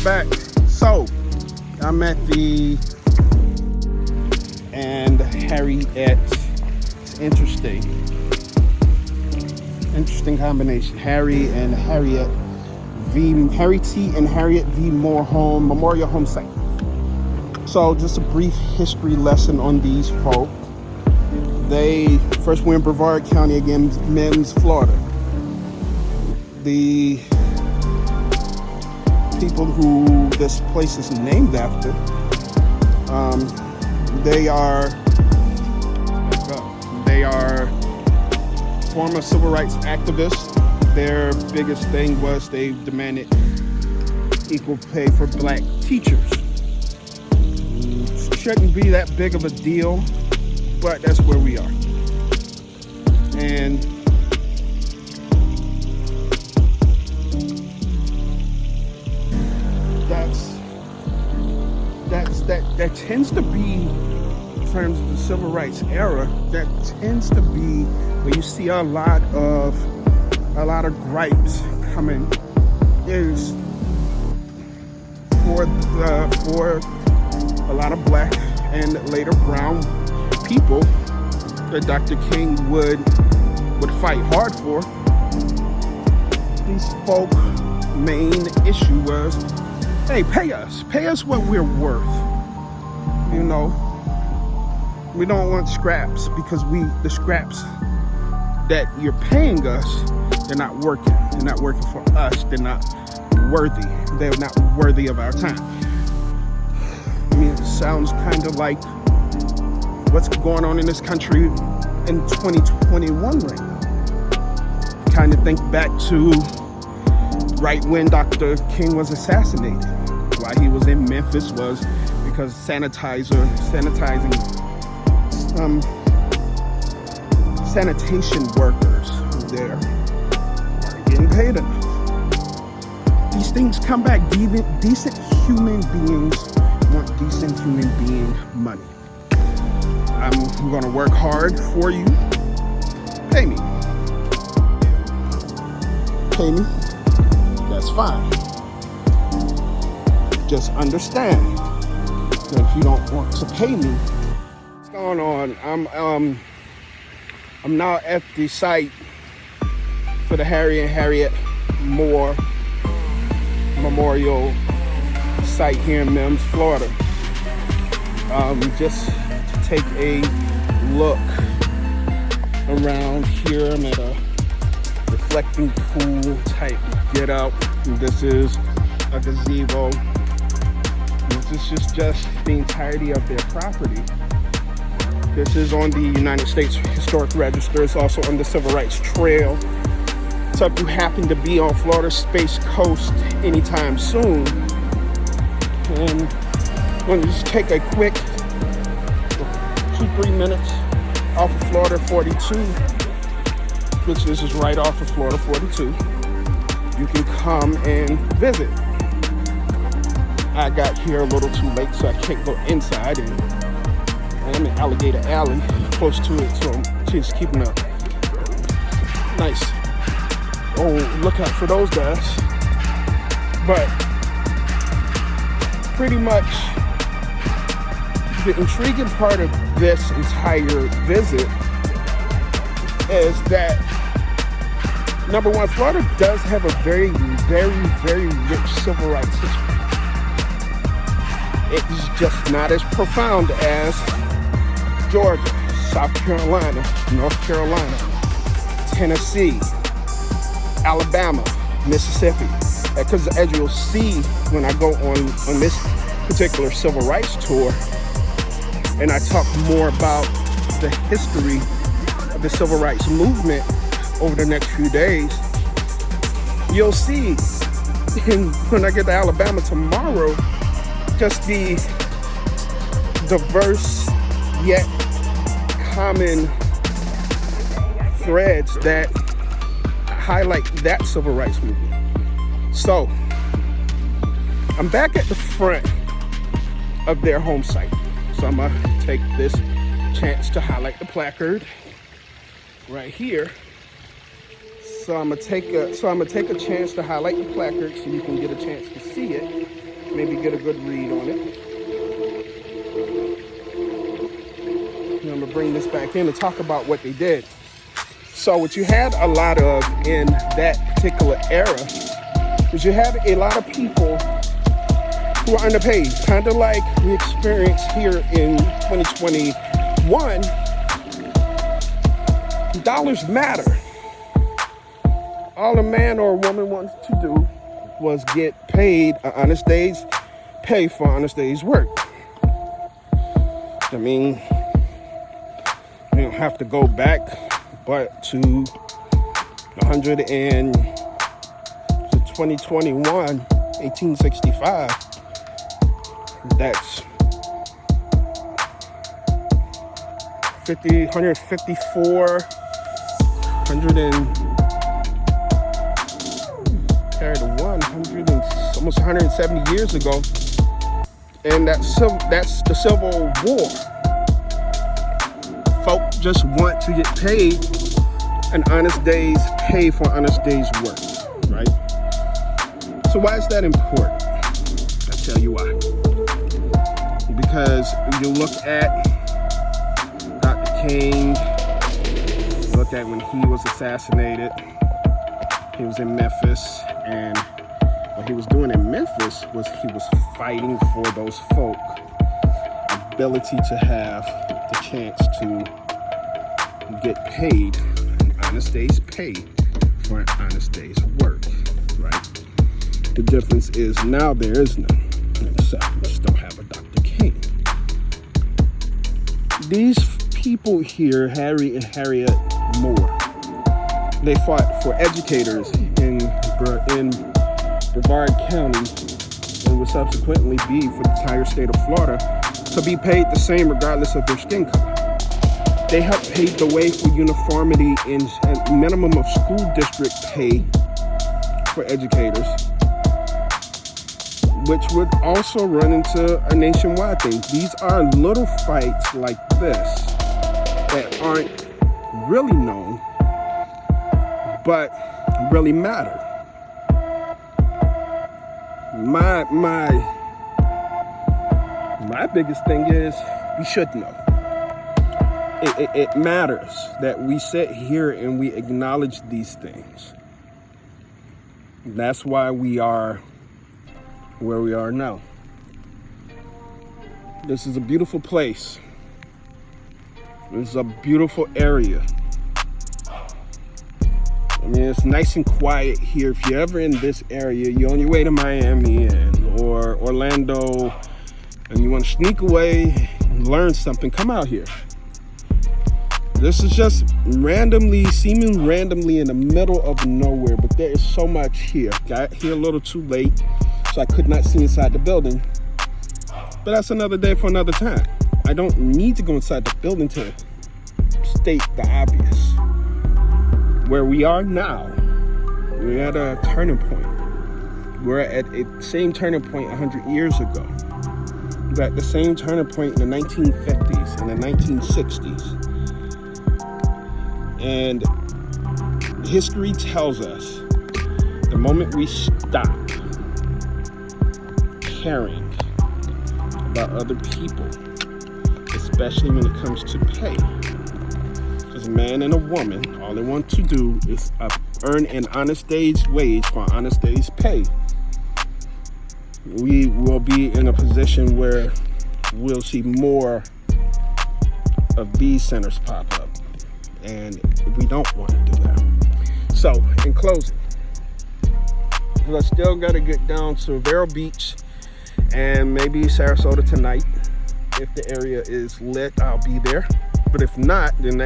back. So I'm at the and Harriette. It's interesting combination. Harry and Harriette Harry T and Harriette V. Moore Memorial Homesite. So just a brief history lesson on these folk. They first were in Brevard County against Mims, Florida. The people who this place is named after, they are former civil rights activists. Their biggest thing was they demanded equal pay for black teachers. Shouldn't be that big of a deal, but that's where we are. And that tends to be, in terms of the civil rights era, that tends to be where you see a lot of gripes coming is for a lot of black and later brown people that Dr. King would fight hard for. These folk main issue was, hey, pay us what we're worth. You know, we don't want scraps because the scraps that you're paying us, they're not working. They're not working for us. They're not worthy. They're not worthy of our time. I mean, it sounds kind of like what's going on in this country in 2021 right now. Kind of think back to right when Dr. King was assassinated. Why he was in Memphis was because sanitation workers there aren't getting paid enough. These things come back. Decent human beings want decent human being money. I'm gonna work hard for you. Pay me. That's fine. Just understand that if you don't want to pay me, what's going on? I'm now at the site for the Harry and Harriette Moore Memorial site here in Mims, Florida. Just to take a look around here. I'm at a reflecting pool type get up. This is a gazebo. This is just the entirety of their property. This is on the United States Historic Register. It's also on the Civil Rights Trail. So if you happen to be on Florida's Space Coast anytime soon, and I'm going to just take a quick 2-3 minutes off of Florida 42, which this is right off of Florida 42. You can come and visit. I got here a little too late, so I can't go inside, and I'm in Alligator Alley, close to it, so I'm just keeping a nice lookout for those guys. But pretty much the intriguing part of this entire visit is that, number one, Florida does have a very, very, very rich civil rights history. It's just not as profound as Georgia, South Carolina, North Carolina, Tennessee, Alabama, Mississippi. Because as you'll see when I go on this particular civil rights tour, and I talk more about the history of the civil rights movement over the next few days, you'll see when I get to Alabama tomorrow, just the diverse yet common threads that highlight that civil rights movement. So I'm back at the front of their home site. So I'm gonna take this chance to highlight the placard right here. So I'm gonna take a chance to highlight the placard so you can get a chance to see it. maybe get a good read on it. And I'm gonna bring this back in to talk about what they did. So what you had a lot of in that particular era is you had a lot of people who are underpaid, kind of like we experienced here in 2021. Dollars matter. All a man or a woman wanted to do was get paid an honest day's pay for an honest day's work. I mean, you don't have to go back but to 2021, 1865. That's 154, 100 and carried to 100 and almost 170 years ago, and that's the Civil War. Folk just want to get paid an honest day's pay for an honest day's work, right? So why is that important? I'll tell you why. Because you look at Dr. King, look at when he was assassinated. He was in Memphis, and what he was doing in Memphis was he was fighting for those folk ability to have the chance to get paid an honest day's pay for an honest day's work, right? The difference is now there is none. And so we still have a Dr. King. These people here, Harry and Harriette Moore, they fought for educators in Brevard County and would subsequently be for the entire state of Florida to be paid the same regardless of their skin color. They helped pave the way for uniformity in a minimum of school district pay for educators, which would also run into a nationwide thing. These are little fights like this that aren't really known, but really matter. My biggest thing is we should know. It matters that we sit here and we acknowledge these things. That's why we are where we are now. This is a beautiful place. This is a beautiful area. I mean, it's nice and quiet here. If you're ever in this area, you're on your way to Miami or Orlando, and you want to sneak away and learn something, come out here. This is just seeming randomly in the middle of nowhere, but there is so much here. Got here a little too late, so I could not see inside the building. But that's another day for another time. I don't need to go inside the building to state the obvious. Where we are now, we're at a turning point. We're at the same turning point 100 years ago. We're at the same turning point in the 1950s and the 1960s. And history tells us the moment we stop caring about other people, especially when it comes to pay, because a man and a woman, all they want to do is earn an honest day's wage for an honest day's pay, we will be in a position where we'll see more of these centers pop up. And we don't want to do that. So, in closing, I still got to get down to Vero Beach and maybe Sarasota tonight. If the area is lit, I'll be there. But if not, then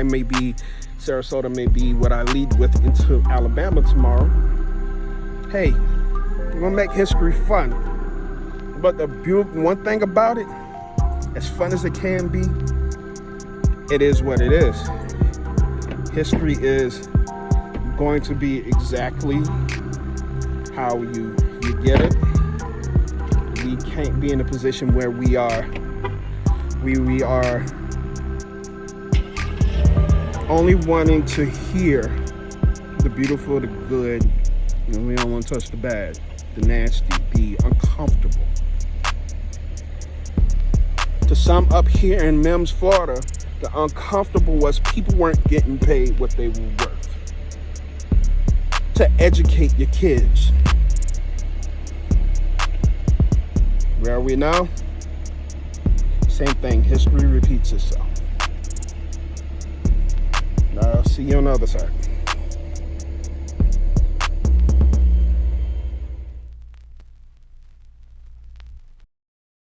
Sarasota may be what I lead with into Alabama tomorrow. Hey, we're going to make history fun. But the one thing about it, as fun as it can be, it is what it is. History is going to be exactly how you get it. We can't be in a position where we are only wanting to hear the beautiful, the good, and we don't want to touch the bad, the nasty, the uncomfortable. some up here in Mims, Florida, the uncomfortable was people weren't getting paid what they were worth to educate your kids. Where are we now? Same thing. History repeats itself. I'll see you on the other side.